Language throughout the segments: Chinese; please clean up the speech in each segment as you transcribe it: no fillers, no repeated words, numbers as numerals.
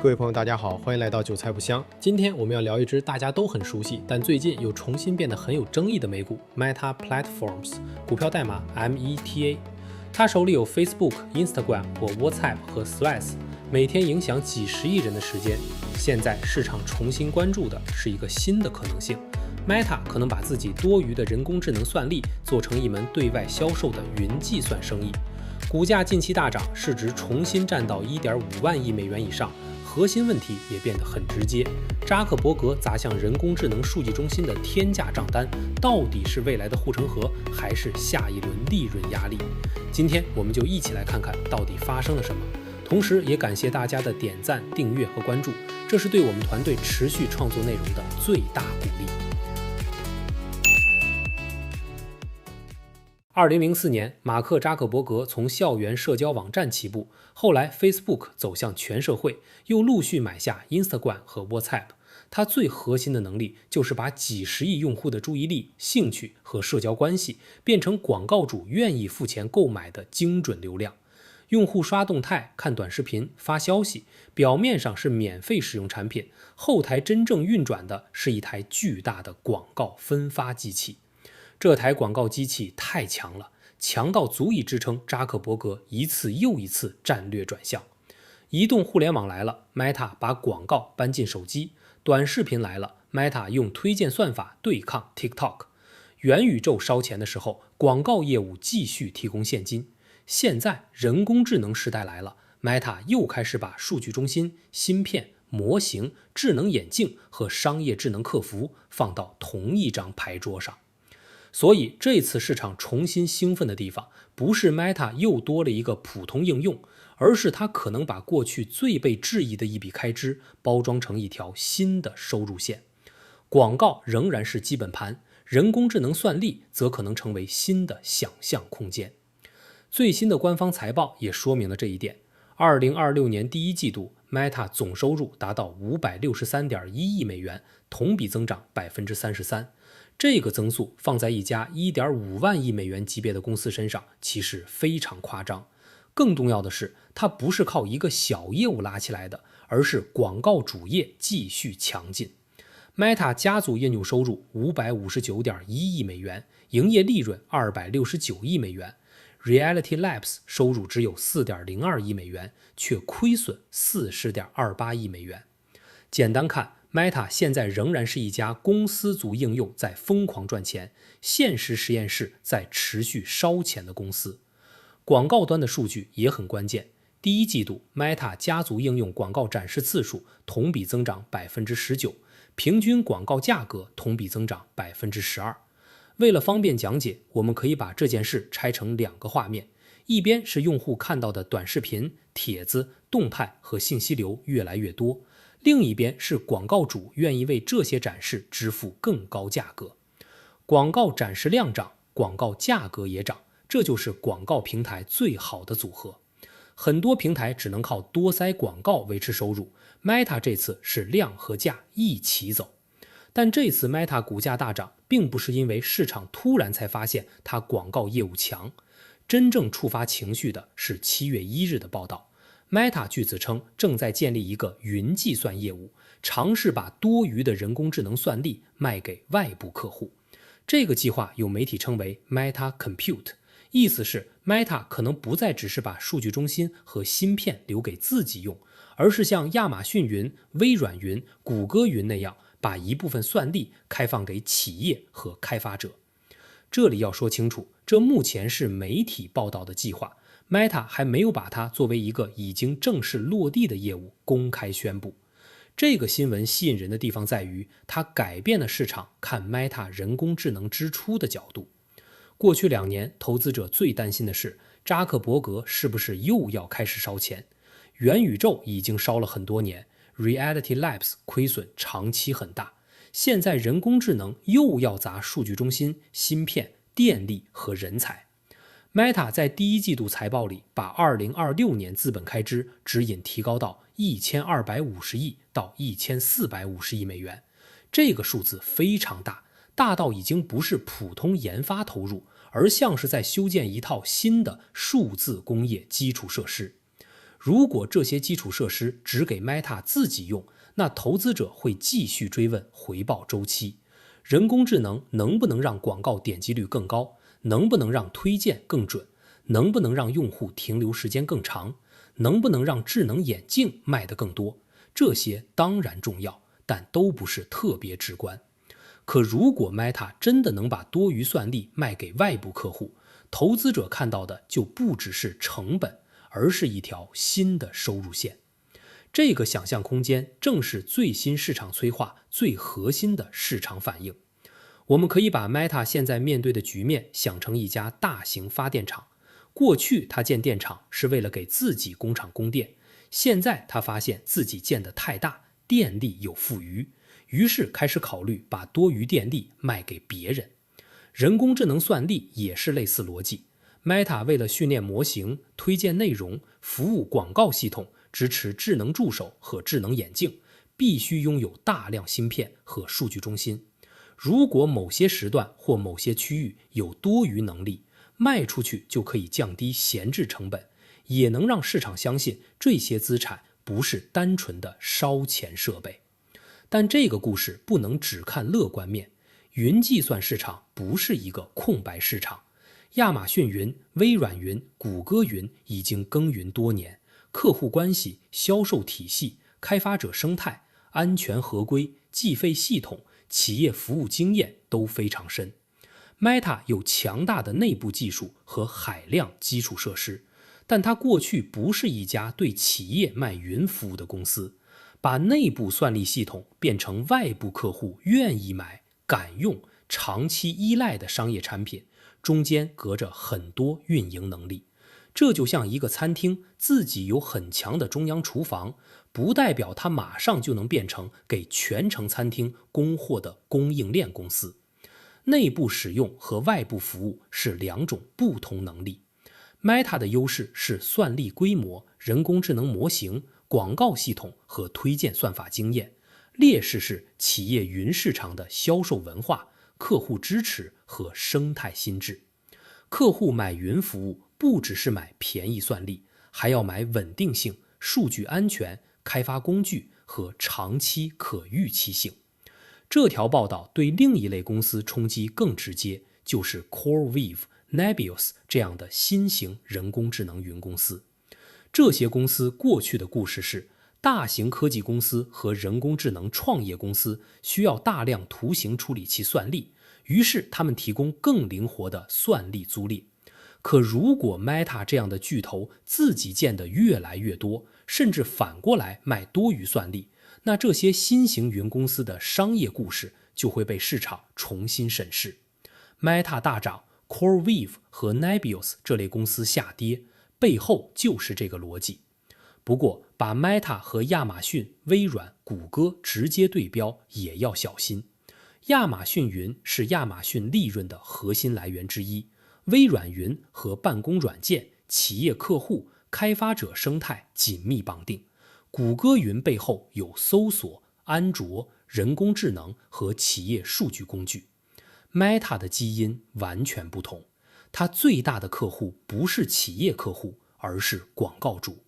各位朋友，大家好，欢迎来到韭菜不香。今天我们要聊一只大家都很熟悉，但最近又重新变得很有争议的美股 Meta Platforms， 股票代码 META。它手里有 Facebook、Instagram 或 WhatsApp 和 Threads， 每天影响几十亿人的时间。现在市场重新关注的是一个新的可能性。Meta 可能把自己多余的人工智能算力做成一门对外销售的云计算生意。股价近期大涨，市值重新站到 1.5万亿美元以上。核心问题也变得很直接，扎克伯格砸向人工智能数据中心的天价账单，到底是未来的护城河，还是下一轮利润压力？今天我们就一起来看看到底发生了什么，同时也感谢大家的点赞、订阅和关注，这是对我们团队持续创作内容的最大鼓励。2004年，马克·扎克伯格从校园社交网站起步，后来 Facebook 走向全社会，又陆续买下 Instagram 和 WhatsApp。他最核心的能力就是把几十亿用户的注意力、兴趣和社交关系变成广告主愿意付钱购买的精准流量。用户刷动态、看短视频、发消息，表面上是免费使用产品，后台真正运转的是一台巨大的广告分发机器。这台广告机器太强了，强到足以支撑扎克伯格一次又一次战略转向。移动互联网来了， Meta 把广告搬进手机；短视频来了， Meta 用推荐算法对抗 TikTok； 元宇宙烧钱的时候，广告业务继续提供现金。现在人工智能时代来了， Meta 又开始把数据中心、芯片、模型、智能眼镜和商业智能客服放到同一张牌桌上。所以这次市场重新兴奋的地方，不是 Meta 又多了一个普通应用，而是它可能把过去最被质疑的一笔开支包装成一条新的收入线。广告仍然是基本盘，人工智能算力则可能成为新的想象空间。最新的官方财报也说明了这一点。2026年第一季度 Meta 总收入达到 563.1 亿美元，同比增长 33%。这个增速放在一家 1.5万亿美元级别的公司身上，其实非常夸张。更重要的是，它不是靠一个小业务拉起来的，而是广告主业继续强劲。Meta 家族业务收入 559.1 亿美元，营业利润269亿美元。Reality Labs 收入只有 4.02 亿美元，却亏损 40.28 亿美元。简单看， Meta 现在仍然是一家公司组应用在疯狂赚钱，现实实验室在持续烧钱的公司。广告端的数据也很关键。第一季度 Meta 家族应用广告展示次数同比增长 19%， 平均广告价格同比增长 12%。 为了方便讲解，我们可以把这件事拆成两个画面，一边是用户看到的短视频、帖子、动态和信息流越来越多，另一边是广告主愿意为这些展示支付更高价格。广告展示量涨，广告价格也涨，这就是广告平台最好的组合。很多平台只能靠多塞广告维持收入， Meta 这次是量和价一起走。但这次 Meta 股价大涨，并不是因为市场突然才发现它广告业务强，真正触发情绪的是7月1日的报道。Meta 据此称正在建立一个云计算业务，尝试把多余的人工智能算力卖给外部客户。这个计划有媒体称为 Meta Compute， 意思是 Meta 可能不再只是把数据中心和芯片留给自己用，而是像亚马逊云、微软云、谷歌云那样，把一部分算力开放给企业和开发者。这里要说清楚，这目前是媒体报道的计划， Meta 还没有把它作为一个已经正式落地的业务公开宣布。这个新闻吸引人的地方在于，它改变了市场看 Meta 人工智能支出的角度。过去2年，投资者最担心的是扎克伯格是不是又要开始烧钱。元宇宙已经烧了很多年， Reality Labs 亏损长期很大，现在人工智能又要砸数据中心、芯片、电力和人才。Meta 在第一季度财报里把2026年资本开支指引提高到1250亿到1450亿美元，这个数字非常大，大到已经不是普通研发投入，而像是在修建一套新的数字工业基础设施。如果这些基础设施只给 Meta 自己用，那投资者会继续追问回报周期。人工智能能不能让广告点击率更高？能不能让推荐更准？能不能让用户停留时间更长？能不能让智能眼镜卖得更多？这些当然重要，但都不是特别直观。可如果 Meta 真的能把多余算力卖给外部客户，投资者看到的就不只是成本，而是一条新的收入线。这个想象空间正是最新市场催化最核心的市场反应。我们可以把 Meta 现在面对的局面想成一家大型发电厂。过去他建电厂是为了给自己工厂供电，现在他发现自己建得太大，电力有富余，于是开始考虑把多余电力卖给别人。人工智能算力也是类似逻辑。Meta 为了训练模型、推荐内容、服务广告系统、支持智能助手和智能眼镜，必须拥有大量芯片和数据中心。如果某些时段或某些区域有多余能力，卖出去就可以降低闲置成本，也能让市场相信这些资产不是单纯的烧钱设备。但这个故事不能只看乐观面，云计算市场不是一个空白市场。亚马逊云、微软云、谷歌云已经耕耘多年，客户关系、销售体系、开发者生态、安全合规、计费系统、企业服务经验都非常深。Meta 有强大的内部技术和海量基础设施，但它过去不是一家对企业卖云服务的公司。把内部算力系统变成外部客户愿意买、敢用、长期依赖的商业产品，中间隔着很多运营能力。这就像一个餐厅自己有很强的中央厨房，不代表它马上就能变成给全城餐厅供货的供应链公司。内部使用和外部服务是两种不同能力。Meta 的优势是算力规模、人工智能模型、广告系统和推荐算法经验，劣势是企业云市场的销售文化、客户支持和生态心智。客户买云服务不只是买便宜算力，还要买稳定性、数据安全、开发工具和长期可预期性。这条报道对另一类公司冲击更直接，就是 CoreWeave、Nebius 这样的新型人工智能云公司。这些公司过去的故事是，大型科技公司和人工智能创业公司需要大量图形处理器算力，于是他们提供更灵活的算力租赁。可如果 Meta 这样的巨头自己建的越来越多，甚至反过来卖多余算力，那这些新型云公司的商业故事就会被市场重新审视。Meta 大涨， CoreWeave 和 Nebius 这类公司下跌，背后就是这个逻辑。不过把 Meta 和亚马逊、微软、谷歌直接对标也要小心。亚马逊云是亚马逊利润的核心来源之一，微软云和办公软件、企业客户、开发者生态紧密绑定。谷歌云背后有搜索、安卓、人工智能和企业数据工具。Meta 的基因完全不同，它最大的客户不是企业客户，而是广告主。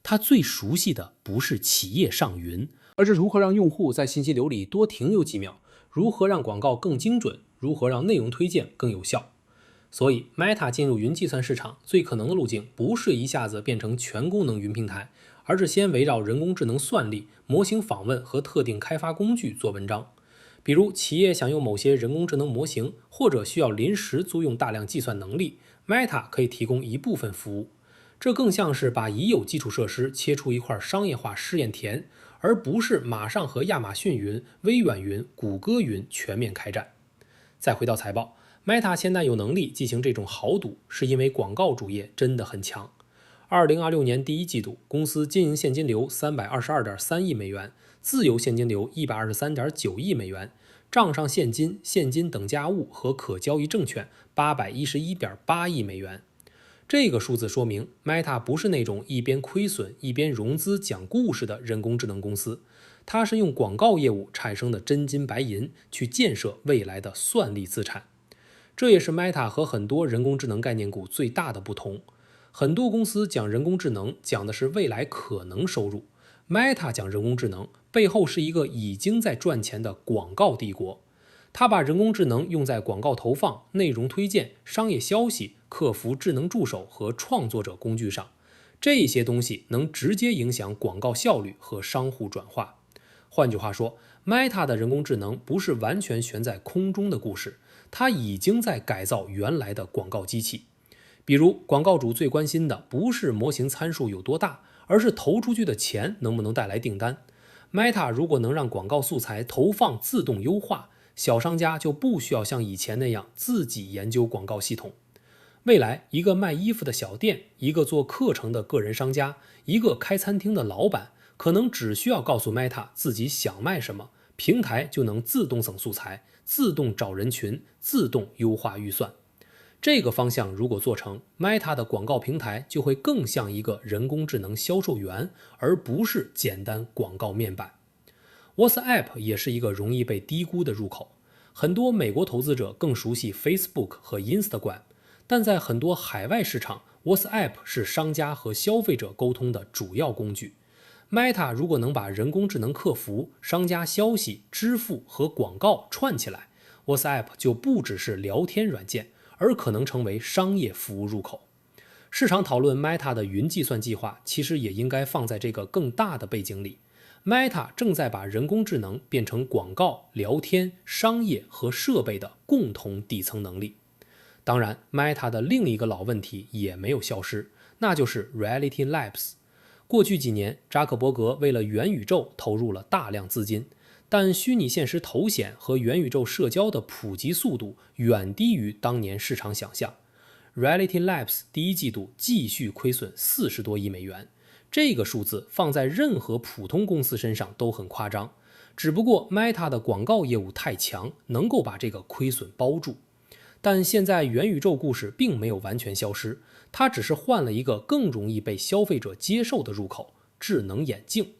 它最熟悉的不是企业上云，而是如何让用户在信息流里多停留几秒，如何让广告更精准，如何让内容推荐更有效。所以 Meta 进入云计算市场最可能的路径不是一下子变成全功能云平台，而是先围绕人工智能算力、模型访问和特定开发工具做文章。比如企业想用某些人工智能模型，或者需要临时租用大量计算能力， Meta 可以提供一部分服务。这更像是把已有基础设施切出一块商业化试验田，而不是马上和亚马逊云、微软云、谷歌云全面开战。再回到财报， Meta 现在有能力进行这种豪赌，是因为广告主业真的很强。2026年第一季度，公司经营现金流 322.3 亿美元，自由现金流 123.9 亿美元，账上现金、现金等价物和可交易证券 811.8 亿美元。这个数字说明 Meta 不是那种一边亏损一边融资讲故事的人工智能公司，它是用广告业务产生的真金白银去建设未来的算力资产。这也是 Meta 和很多人工智能概念股最大的不同。很多公司讲人工智能讲的是未来可能收入，Meta 讲人工智能背后是一个已经在赚钱的广告帝国。它把人工智能用在广告投放、内容推荐、商业消息、客服智能助手和创作者工具上，这些东西能直接影响广告效率和商户转化。换句话说， Meta 的人工智能不是完全悬在空中的故事，它已经在改造原来的广告机器。比如广告主最关心的不是模型参数有多大，而是投出去的钱能不能带来订单。 Meta 如果能让广告素材投放自动优化，小商家就不需要像以前那样自己研究广告系统。未来，一个卖衣服的小店，一个做课程的个人商家，一个开餐厅的老板，可能只需要告诉 Meta 自己想卖什么，平台就能自动省素材，自动找人群，自动优化预算。这个方向如果做成， Meta 的广告平台就会更像一个人工智能销售员，而不是简单广告面板。WhatsApp 也是一个容易被低估的入口，很多美国投资者更熟悉 Facebook 和 Instagram， 但在很多海外市场， WhatsApp 是商家和消费者沟通的主要工具。Meta 如果能把人工智能客服、商家消息、支付和广告串起来， WhatsApp 就不只是聊天软件，而可能成为商业服务入口。市场讨论 Meta 的云计算计划，其实也应该放在这个更大的背景里。Meta 正在把人工智能变成广告、聊天、商业和设备的共同底层能力。当然， Meta 的另一个老问题也没有消失，那就是 Reality Labs。 过去几年，扎克伯格为了元宇宙投入了大量资金，但虚拟现实头显和元宇宙社交的普及速度远低于当年市场想象。Reality Labs 第一季度继续亏损40多亿美元，这个数字放在任何普通公司身上都很夸张，只不过 Meta 的广告业务太强，能够把这个亏损包住。但现在元宇宙故事并没有完全消失，它只是换了一个更容易被消费者接受的入口——智能眼镜。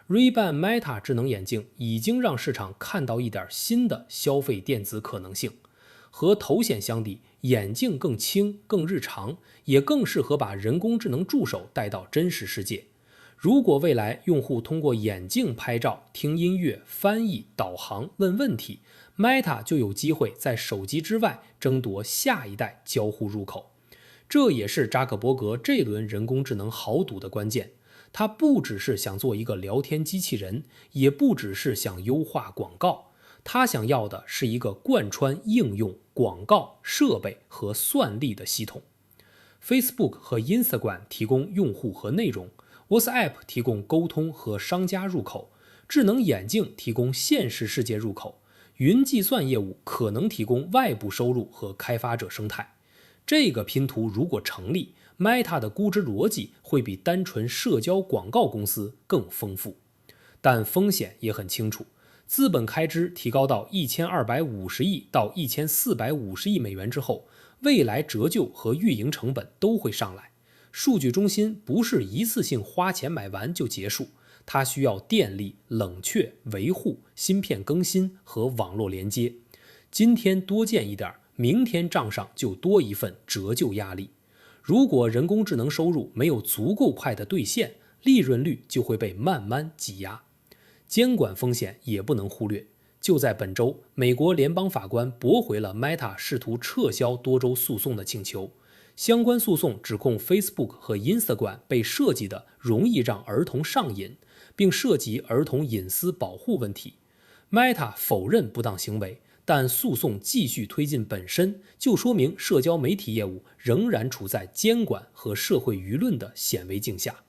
Ray-Ban Meta 智能眼镜已经让市场看到一点新的消费电子可能性。和头显相比，眼镜更轻、更日常，也更适合把人工智能助手带到真实世界。如果未来用户通过眼镜拍照、听音乐、翻译、导航、问问题， Meta 就有机会在手机之外争夺下一代交互入口。这也是扎克伯格这轮人工智能豪赌的关键。他不只是想做一个聊天机器人，也不只是想优化广告，他想要的是一个贯穿应用、广告、设备和算力的系统。Facebook 和 Instagram 提供用户和内容， WhatsApp 提供沟通和商家入口，智能眼镜提供现实世界入口，云计算业务可能提供外部收入和开发者生态。这个拼图如果成立， Meta 的估值逻辑会比单纯社交广告公司更丰富。但风险也很清楚，资本开支提高到1250亿到1450亿美元之后，未来折旧和运营成本都会上来。数据中心不是一次性花钱买完就结束，它需要电力、冷却、维护、芯片更新和网络连接。今天多建一点，明天账上就多一份折旧压力。如果人工智能收入没有足够快的兑现，利润率就会被慢慢挤压。监管风险也不能忽略。就在本周，美国联邦法官驳回了 Meta 试图撤销多州诉讼的请求。相关诉讼指控 Facebook 和 Instagram 被设计的容易让儿童上瘾，并涉及儿童隐私保护问题。Meta 否认不当行为，但诉讼继续推进本身就说明社交媒体业务仍然处在监管和社会舆论的显微镜下。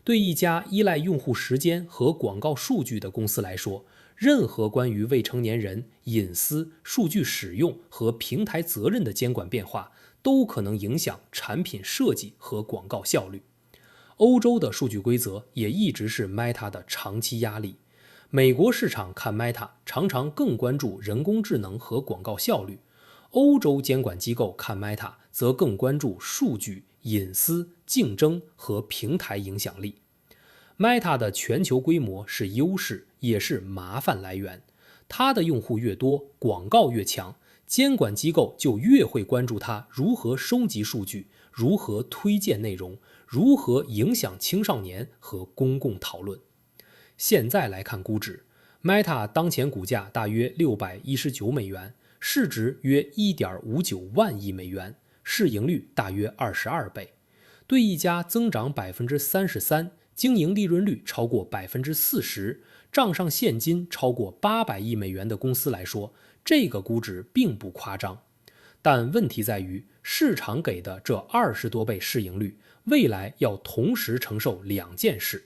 对一家依赖用户时间和广告数据的公司来说，任何关于未成年人隐私、数据使用和平台责任的监管变化，都可能影响产品设计和广告效率。欧洲的数据规则也一直是 Meta 的长期压力。美国市场看 Meta 常常更关注人工智能和广告效率，欧洲监管机构看 Meta 则更关注数据、隐私、竞争和平台影响力。Meta 的全球规模是优势，也是麻烦来源。它的用户越多，广告越强，监管机构就越会关注它如何收集数据，如何推荐内容，如何影响青少年和公共讨论。现在来看估值， Meta 当前股价大约619美元，市值约1.59万亿美元，市盈率大约22倍。对一家增长33%，经营利润率超过40%，账上现金超过800亿美元的公司来说，这个估值并不夸张。但问题在于，市场给的这20多倍市盈率，未来要同时承受两件事：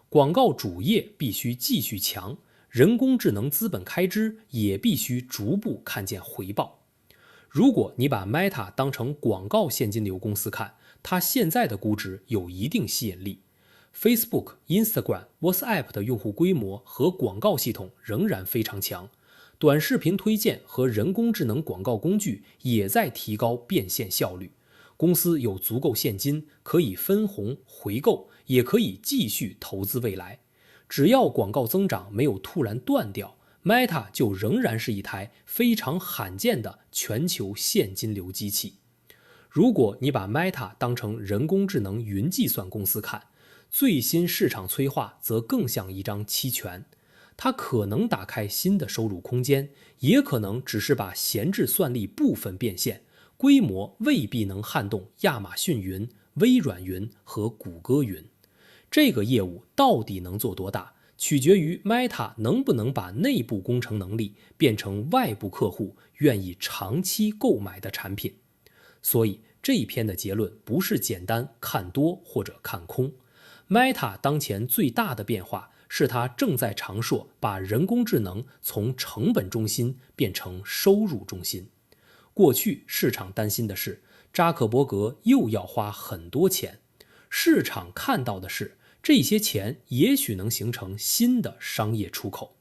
广告主业必须继续强，人工智能资本开支也必须逐步看见回报。如果你把 Meta 当成广告现金流公司看，它现在的估值有一定吸引力。Facebook、Instagram、WhatsApp 的用户规模和广告系统仍然非常强，短视频推荐和人工智能广告工具也在提高变现效率。公司有足够现金，可以分红回购，也可以继续投资未来。只要广告增长没有突然断掉， Meta 就仍然是一台非常罕见的全球现金流机器。如果你把 Meta 当成人工智能云计算公司看，最新市场催化则更像一张期权。它可能打开新的收入空间，也可能只是把闲置算力部分变现，规模未必能撼动亚马逊云、微软云和谷歌云。这个业务到底能做多大，取决于 Meta 能不能把内部工程能力变成外部客户愿意长期购买的产品。所以这一篇的结论不是简单看多或者看空。Meta 当前最大的变化是它正在尝试把人工智能从成本中心变成收入中心。过去市场担心的是扎克伯格又要花很多钱，市场看到的是这些钱也许能形成新的商业出口。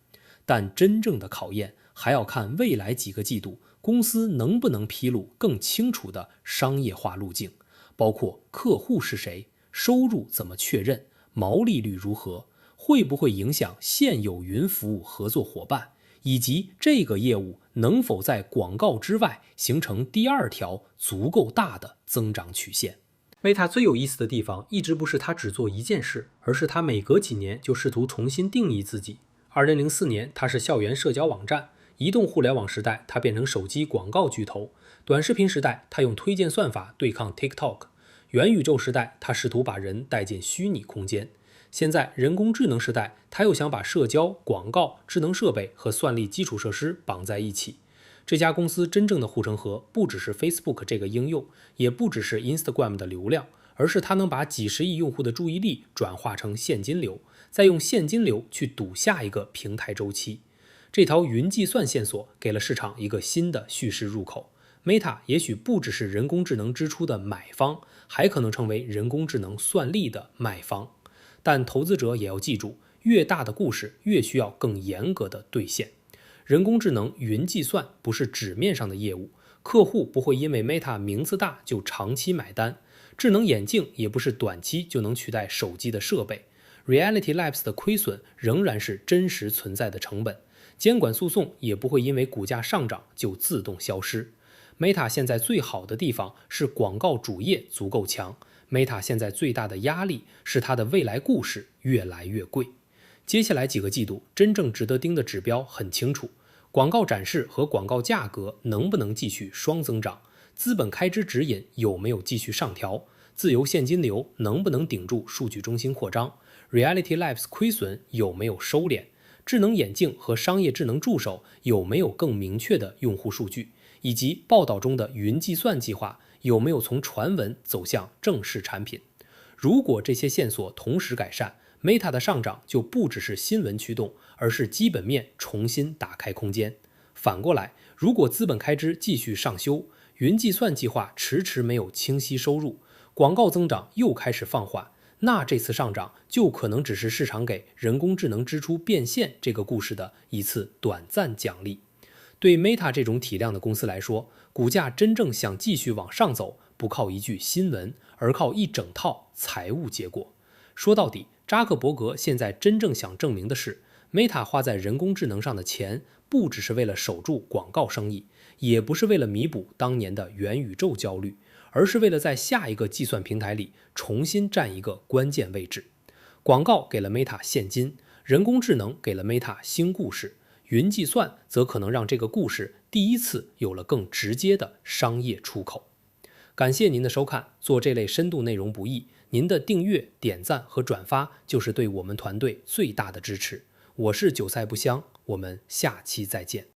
但真正的考验还要看未来几个季度公司能不能披露更清楚的商业化路径，包括客户是谁，收入怎么确认，毛利率如何，会不会影响现有云服务合作伙伴，以及这个业务能否在广告之外形成第二条足够大的增长曲线。Meta 最有意思的地方一直不是它只做一件事，而是它每隔几年就试图重新定义自己。2004年它是校园社交网站，移动互联网时代它变成手机广告巨头，短视频时代它用推荐算法对抗 TikTok， 元宇宙时代它试图把人带进虚拟空间，现在人工智能时代它又想把社交、广告、智能设备和算力基础设施绑在一起。这家公司真正的护城河不只是 Facebook 这个应用，也不只是 Instagram 的流量，而是它能把几十亿用户的注意力转化成现金流，再用现金流去赌下一个平台周期。这条云计算线索给了市场一个新的叙事入口。Meta 也许不只是人工智能支出的买方，还可能成为人工智能算力的卖方。但投资者也要记住，越大的故事越需要更严格的兑现。人工智能云计算不是纸面上的业务，客户不会因为 Meta 名字大就长期买单。智能眼镜也不是短期就能取代手机的设备。Reality Labs 的亏损仍然是真实存在的成本。监管诉讼也不会因为股价上涨就自动消失。Meta 现在最好的地方是广告主业足够强。Meta 现在最大的压力是它的未来故事越来越贵。接下来几个季度真正值得盯的指标很清楚，广告展示和广告价格能不能继续双增长，资本开支指引有没有继续上调，自由现金流能不能顶住数据中心扩张， Reality Labs 亏损有没有收敛，智能眼镜和商业智能助手有没有更明确的用户数据，以及报道中的云计算计划有没有从传闻走向正式产品。如果这些线索同时改善， Meta 的上涨就不只是新闻驱动，而是基本面重新打开空间。反过来，如果资本开支继续上修，云计算计划迟迟没有清晰收入，广告增长又开始放缓，那这次上涨就可能只是市场给人工智能支出变现这个故事的一次短暂奖励。对 Meta 这种体量的公司来说，股价真正想继续往上走，不靠一句新闻，而靠一整套财务结果。说到底，扎克伯格现在真正想证明的是， Meta 花在人工智能上的钱不只是为了守住广告生意，也不是为了弥补当年的元宇宙焦虑，而是为了在下一个计算平台里重新占一个关键位置。广告给了 Meta 现金，人工智能给了 Meta 新故事，云计算则可能让这个故事第一次有了更直接的商业出口。感谢您的收看，做这类深度内容不易，您的订阅、点赞和转发就是对我们团队最大的支持。我是韭菜不香，我们下期再见。